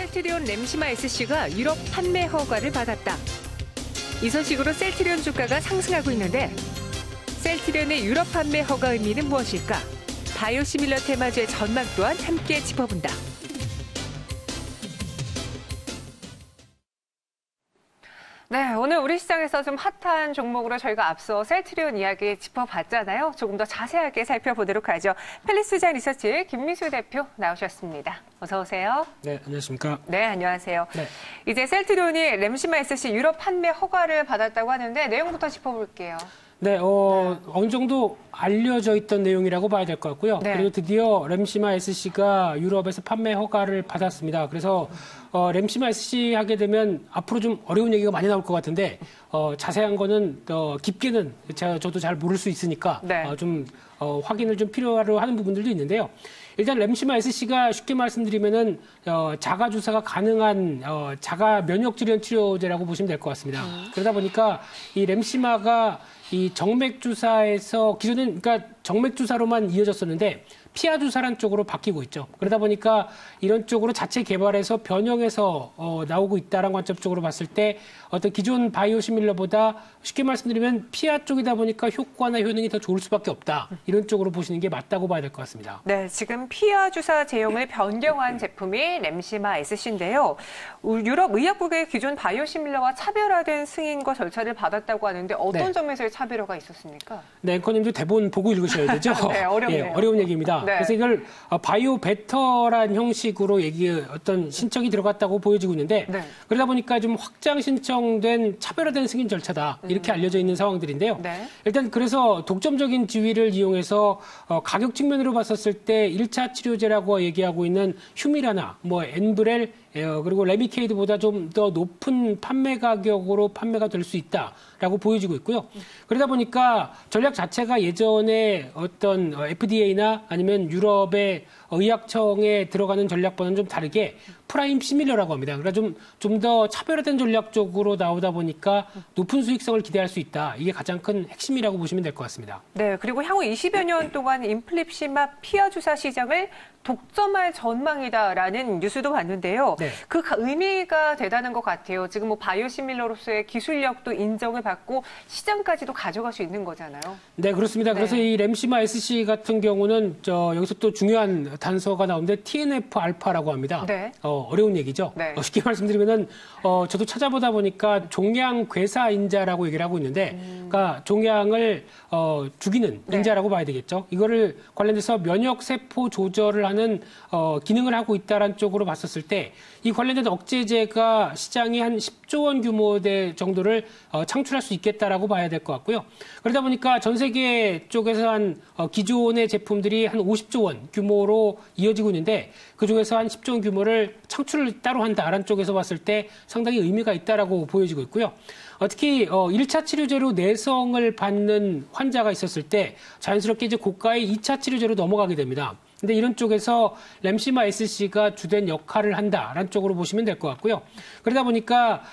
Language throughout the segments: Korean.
셀트리온 램시마 SC가 유럽 판매 허가를 받았다. 이 소식으로 셀트리온 주가가 상승하고 있는데 셀트리온의 유럽 판매 허가 의미는 무엇일까? 바이오시밀러 테마주의 전망 또한 함께 짚어본다. 네, 오늘 우리 시장에서 좀 핫한 종목으로 저희가 앞서 셀트리온 이야기 짚어봤잖아요. 조금 더 자세하게 살펴보도록 하죠. 펠리스투자 리서치 김미수 대표 나오셨습니다. 어서 오세요. 네, 안녕하십니까. 네, 안녕하세요. 네. 이제 셀트리온이 램시마 SC 유럽 판매 허가를 받았다고 하는데 내용부터 짚어볼게요. 네, 어느 정도 알려져 있던 내용이라고 봐야 될 것 같고요. 네. 그리고 드디어 램시마 SC가 유럽에서 판매 허가를 받았습니다. 그래서 램시마 SC 하게 되면 앞으로 좀 어려운 얘기가 많이 나올 것 같은데 자세한 거는 깊게는 저도 잘 모를 수 있으니까 네. 확인을 좀 필요로 하는 부분들도 있는데요. 일단 램시마 SC가 쉽게 말씀드리면은 자가 주사가 가능한 자가 면역 질환 치료제라고 보시면 될 것 같습니다. 그러다 보니까 이 램시마가 이 정맥 주사에서 기존은 그러니까 정맥 주사로만 이어졌었는데 피하 주사란 쪽으로 바뀌고 있죠. 그러다 보니까 이런 쪽으로 자체 개발해서 변형해서 나오고 있다라는 관점 쪽으로 봤을 때 어떤 기존 바이오시밀러보다 쉽게 말씀드리면 피하 쪽이다 보니까 효과나 효능이 더 좋을 수밖에 없다. 이런 쪽으로 보시는 게 맞다고 봐야 될 것 같습니다. 네, 지금 피하 주사 제형을 변경한 제품이 램시마 SC인데요. 유럽 의약국의 기존 바이오시밀러와 차별화된 승인과 절차를 받았다고 하는데 어떤 네. 점에서의 차별화가 있었습니까? 네, 앵커님도 대본 보고 읽으셔야 되죠. 네, 어렵네요. 예, 어려운 얘기입니다. 네. 그래서 이걸 바이오 베터란 형식으로 어떤 신청이 들어갔다고 보여지고 있는데 네. 그러다 보니까 좀 확장 신청된 차별화된 승인 절차다 이렇게 알려져 있는 상황들인데요. 네. 일단 그래서 독점적인 지위를 이용해서 가격 측면으로 봤었을 때 1차 치료제라고 얘기하고 있는 휴미라나, 엔브렐 그리고 레미케이드보다 좀 더 높은 판매 가격으로 판매가 될 수 있다라고 보여지고 있고요. 그러다 보니까 전략 자체가 예전에 어떤 FDA나 아니면 유럽의 의약청에 들어가는 전략과는 좀 다르게 프라임 시밀러라고 합니다. 그러니까 좀 더 차별화된 전략 쪽으로 나오다 보니까 높은 수익성을 기대할 수 있다. 이게 가장 큰 핵심이라고 보시면 될 것 같습니다. 네, 그리고 향후 20여 년 동안 인플립시마 피하 주사 시장을 독점할 전망이다라는 뉴스도 봤는데요. 네. 그 의미가 대단한 것 같아요. 지금 바이오시밀러로서의 기술력도 인정을 받고 시장까지도 가져갈 수 있는 거잖아요. 네, 그렇습니다. 네. 그래서 이 램시마 SC 같은 경우는 여기서 또 중요한 단서가 나오는데 TNF 알파라고 합니다. 네. 어려운 얘기죠. 네. 쉽게 말씀드리면은 저도 찾아보다 보니까 종양 괴사 인자라고 얘기를 하고 있는데, 그러니까 종양을 죽이는 네. 인자라고 봐야 되겠죠. 이거를 관련돼서 면역 세포 조절을 하는 기능을 하고 있다라는 쪽으로 봤었을 때 이 관련된 억제제가 시장이 한 10조 원 규모대 정도를 창출할 수 있겠다라고 봐야 될 것 같고요. 그러다 보니까 전 세계 쪽에서 한 기존의 제품들이 한 50조 원 규모로 이어지고 있는데 그중에서 한 10조 원 규모를 창출을 따로 한다라는 쪽에서 봤을 때 상당히 의미가 있다라고 보여지고 있고요. 특히 1차 치료제로 내성을 받는 환자가 있었을 때 자연스럽게 이제 고가의 2차 치료제로 넘어가게 됩니다. 근데 이런 쪽에서 램시마 SC가 주된 역할을 한다라는 쪽으로 보시면 될 것 같고요. 그러다 보니까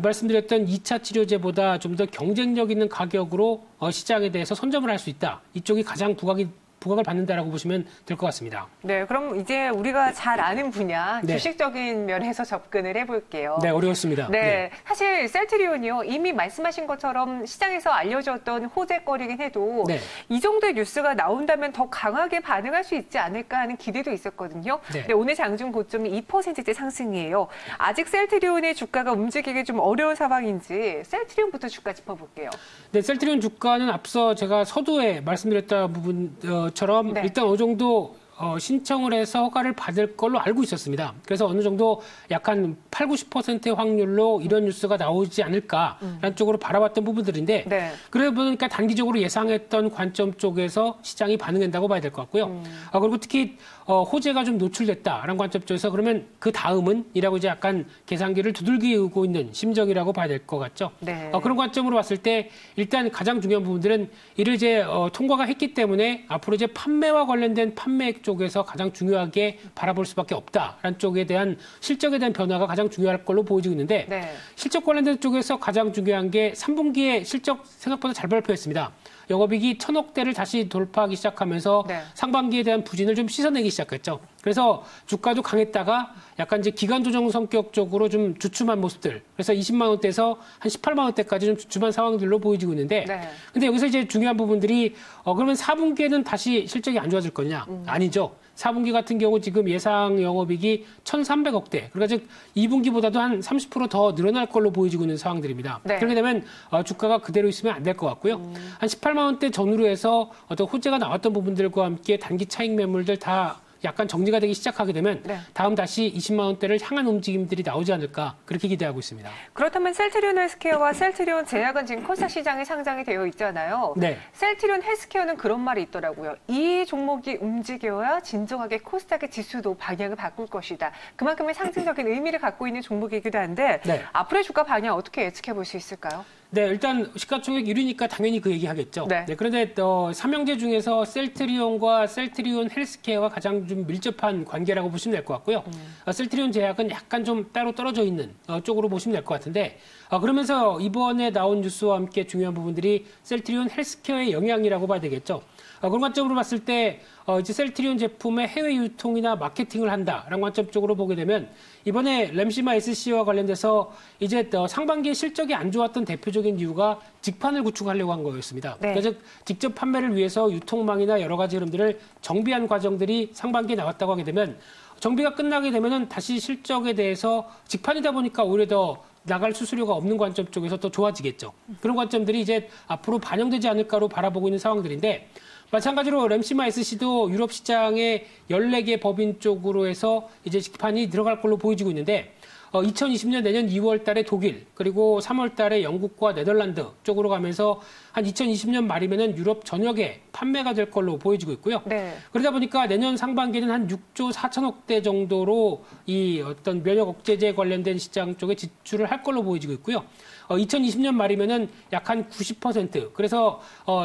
말씀드렸던 2차 치료제보다 좀 더 경쟁력 있는 가격으로 시장에 대해서 선점을 할 수 있다. 이쪽이 가장 부각을 받는다라고 보시면 될 것 같습니다. 네, 그럼 이제 우리가 잘 아는 분야, 네. 주식적인 면에서 접근을 해볼게요. 네, 어려웠습니다. 네, 사실 셀트리온이요. 이미 말씀하신 것처럼 시장에서 알려졌던 호재거리긴 해도 네. 이 정도의 뉴스가 나온다면 더 강하게 반응할 수 있지 않을까 하는 기대도 있었거든요. 네. 네, 오늘 장중 고점이 2%대 상승이에요. 아직 셀트리온의 주가가 움직이기 좀 어려운 상황인지 셀트리온부터 주가 짚어볼게요. 네, 셀트리온 주가는 앞서 제가 서두에 말씀드렸던 부분처럼 네. 일단 어느 정도 신청을 해서 허가를 받을 걸로 알고 있었습니다. 그래서 어느 정도 약간 8, 90%의 확률로 이런 뉴스가 나오지 않을까라는 쪽으로 바라봤던 부분들인데 네. 그러다 보니까 단기적으로 예상했던 관점 쪽에서 시장이 반응한다고 봐야 될 것 같고요. 그리고 특히 호재가 좀 노출됐다라는 관점 쪽에서 그러면 그 다음은 이라고 이제 약간 계산기를 두들기고 있는 심정이라고 봐야 될 것 같죠. 네. 그런 관점으로 봤을 때 일단 가장 중요한 부분들은 이를 이제 통과가 했기 때문에 앞으로 이제 판매와 관련된 판매액 쪽에서 가장 중요하게 바라볼 수밖에 없다라는 쪽에 대한 실적에 대한 변화가 가장 중요할 걸로 보여지고 있는데 네. 실적 관련된 쪽에서 가장 중요한 게 3분기에 실적 생각보다 잘 발표했습니다. 영업이익이 1,000억대를 다시 돌파하기 시작하면서 네. 상반기에 대한 부진을 좀 씻어내기 시작했죠. 그래서 주가도 강했다가 약간 이제 기간 조정 성격적으로 좀 주춤한 모습들. 그래서 20만 원대에서 한 18만 원대까지 좀 주춤한 상황들로 보여지고 있는데, 네. 근데 여기서 이제 중요한 부분들이 그러면 4분기에는 다시 실적이 안 좋아질 거냐? 아니죠. 4분기 같은 경우 지금 예상 영업이익이 1,300억대. 그러니까 즉 2분기보다도 한 30% 더 늘어날 걸로 보여지고 있는 상황들입니다. 네. 그렇게 되면 주가가 그대로 있으면 안 될 것 같고요. 한 18만 원대 전후로 해서 어떤 호재가 나왔던 부분들과 함께 단기 차익 매물들 다 약간 정리가 되기 시작하게 되면 네. 다음 다시 20만 원대를 향한 움직임들이 나오지 않을까 그렇게 기대하고 있습니다. 그렇다면 셀트리온 헬스케어와 셀트리온 제약은 지금 코스닥 시장에 상장이 되어 있잖아요. 네. 셀트리온 헬스케어는 그런 말이 있더라고요. 이 종목이 움직여야 진정하게 코스닥의 지수도 방향을 바꿀 것이다. 그만큼의 상징적인 의미를 갖고 있는 종목이기도 한데 네. 앞으로의 주가 방향 어떻게 예측해 볼 수 있을까요? 네, 일단 시가총액 1위니까 당연히 그 얘기 하겠죠. 네. 그런데 삼형제 중에서 셀트리온과 셀트리온 헬스케어가 가장 좀 밀접한 관계라고 보시면 될 것 같고요. 셀트리온 제약은 약간 좀 따로 떨어져 있는 쪽으로 보시면 될 것 같은데 그러면서 이번에 나온 뉴스와 함께 중요한 부분들이 셀트리온 헬스케어의 영향이라고 봐야 되겠죠. 그런 관점으로 봤을 때 이제 셀트리온 제품의 해외 유통이나 마케팅을 한다라는 관점 쪽으로 보게 되면 이번에 램시마 SC와 관련돼서 이제 상반기에 실적이 안 좋았던 대표적인 이유가 직판을 구축하려고 한 거였습니다. 네. 그래서 직접 판매를 위해서 유통망이나 여러 가지 흐름들을 정비한 과정들이 상반기에 나왔다고 하게 되면 정비가 끝나게 되면은 다시 실적에 대해서 직판이다 보니까 오히려 더 나갈 수수료가 없는 관점 쪽에서 더 좋아지겠죠. 그런 관점들이 이제 앞으로 반영되지 않을까로 바라보고 있는 상황들인데 마찬가지로 램시마 SC도 유럽 시장의 14개 법인 쪽으로 해서 이제 직판이 들어갈 걸로 보여지고 있는데 2020년 내년 2월 달에 독일 그리고 3월 달에 영국과 네덜란드 쪽으로 가면서 한 2020년 말이면은 유럽 전역에 판매가 될 걸로 보여지고 있고요. 네. 그러다 보니까 내년 상반기에는 한 6조 4천억대 정도로 이 어떤 면역 억제제 관련된 시장 쪽에 지출을 할 걸로 보여지고 있고요. 2020년 말이면은 약 한 90%. 그래서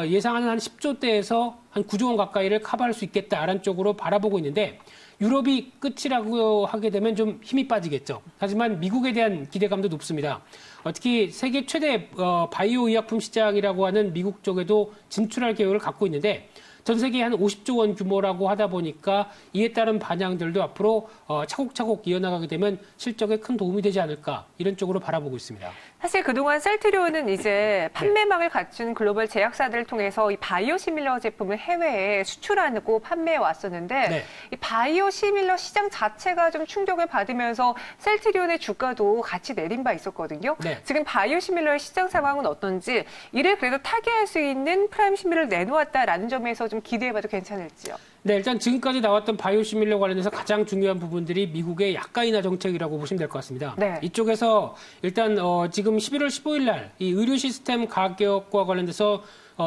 예상하는 한 10조대에서 한 9조 원 가까이를 커버할 수 있겠다라는 쪽으로 바라보고 있는데 유럽이 끝이라고 하게 되면 좀 힘이 빠지겠죠. 하지만 미국에 대한 기대감도 높습니다. 특히 세계 최대 바이오 의약품 시장이라고 하는 미국 쪽에도 진출할 계획을 갖고 있는데 전 세계에 한 50조 원 규모라고 하다 보니까 이에 따른 반향들도 앞으로 차곡차곡 이어나가게 되면 실적에 큰 도움이 되지 않을까 이런 쪽으로 바라보고 있습니다. 사실 그동안 셀트리온은 이제 판매망을 갖춘 글로벌 제약사들을 통해서 이 바이오시밀러 제품을 해외에 수출하고 판매해 왔었는데 네. 이 바이오시밀러 시장 자체가 좀 충격을 받으면서 셀트리온의 주가도 같이 내린 바 있었거든요. 네. 지금 바이오시밀러의 시장 상황은 어떤지 이를 그래도 타개할 수 있는 프라임 시밀러를 내놓았다라는 점에서 좀 기대해봐도 괜찮을지요. 네, 일단 지금까지 나왔던 바이오시밀러 관련해서 가장 중요한 부분들이 미국의 약가인화 정책이라고 보시면 될 것 같습니다. 네. 이쪽에서 일단 지금 11월 15일 날 이 의료 시스템 가격과 관련돼서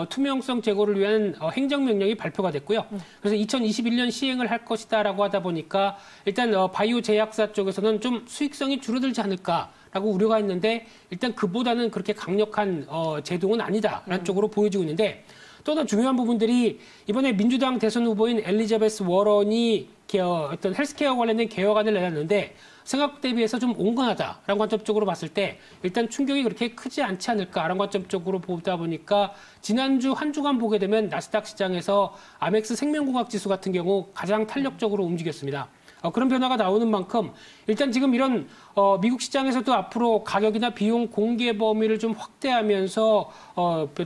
투명성 제고를 위한 행정명령이 발표가 됐고요. 그래서 2021년 시행을 할 것이다라고 하다 보니까 일단 바이오 제약사 쪽에서는 좀 수익성이 줄어들지 않을까라고 우려가 있는데 일단 그보다는 그렇게 강력한 제동은 아니다라는 쪽으로 보여지고 있는데 또 하나 중요한 부분들이 이번에 민주당 대선 후보인 엘리자베스 워런이 어떤 헬스케어 관련된 개혁안을 내놨는데 생각 대비해서 좀 온건하다라는 관점 쪽으로 봤을 때 일단 충격이 그렇게 크지 않지 않을까라는 관점 쪽으로 보다 보니까 지난주 한 주간 보게 되면 나스닥 시장에서 아멕스 생명공학 지수 같은 경우 가장 탄력적으로 움직였습니다. 그런 변화가 나오는 만큼 일단 지금 이런 미국 시장에서도 앞으로 가격이나 비용 공개 범위를 좀 확대하면서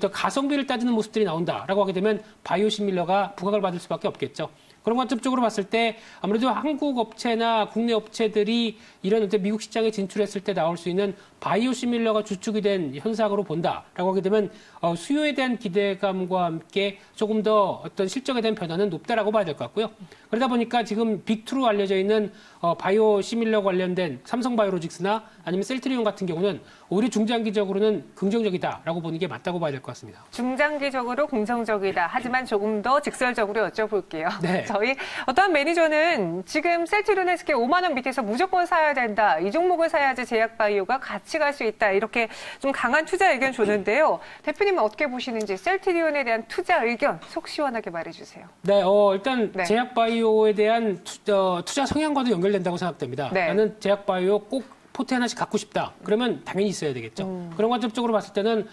가성비를 따지는 모습들이 나온다라고 하게 되면 바이오시밀러가 부각을 받을 수밖에 없겠죠. 그런 관점적으로 봤을 때 아무래도 한국 업체나 국내 업체들이 이런 어떤 미국 시장에 진출했을 때 나올 수 있는 바이오시밀러가 주축이 된 현상으로 본다라고 하게 되면 수요에 대한 기대감과 함께 조금 더 어떤 실적에 대한 변화는 높다라고 봐야 될 것 같고요. 그러다 보니까 지금 빅2로 알려져 있는 바이오시밀러 관련된 삼성바이오로직스나 아니면 셀트리온 같은 경우는 오히려 중장기적으로는 긍정적이다라고 보는 게 맞다고 봐야 될 것 같습니다. 중장기적으로 긍정적이다. 하지만 조금 더 직설적으로 여쭤볼게요. 네. 저희 어떠한 매니저는 지금 셀트리온 헬스케어 5만 원 밑에서 무조건 사야 된다. 이 종목을 사야지 제약바이오가 같이 갈 수 있다. 이렇게 좀 강한 투자 의견 줬는데요. 대표님은 어떻게 보시는지 셀트리온에 대한 투자 의견 속 시원하게 말해주세요. 네, 일단 네. 제약바이오에 대한 투자 성향과도 연결된다고 생각됩니다. 네. 나는 제약바이오 꼭 포트 하나씩 갖고 싶다. 그러면 당연히 있어야 되겠죠. 그런 관점적으로 봤을 때는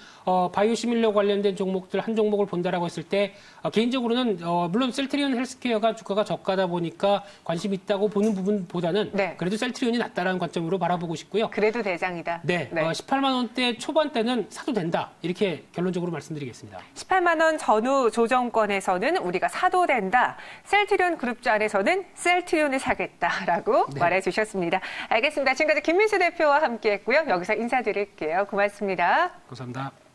바이오시밀러 관련된 종목들 한 종목을 본다라고 했을 때 개인적으로는 물론 셀트리온 헬스케어가 주가가 저가다 보니까 관심 있다고 보는 부분보다는 네. 그래도 셀트리온이 낫다라는 관점으로 바라보고 싶고요. 그래도 대장이다. 네, 18만 원대 초반대는 사도 된다. 이렇게 결론적으로 말씀드리겠습니다. 18만 원 전후 조정권에서는 우리가 사도 된다. 셀트리온 그룹주 안에서는 셀트리온을 사겠다라고 네. 말해주셨습니다. 알겠습니다. 지금까지 김민수 대표와 함께했고요. 여기서 인사드릴게요. 고맙습니다. 감사합니다.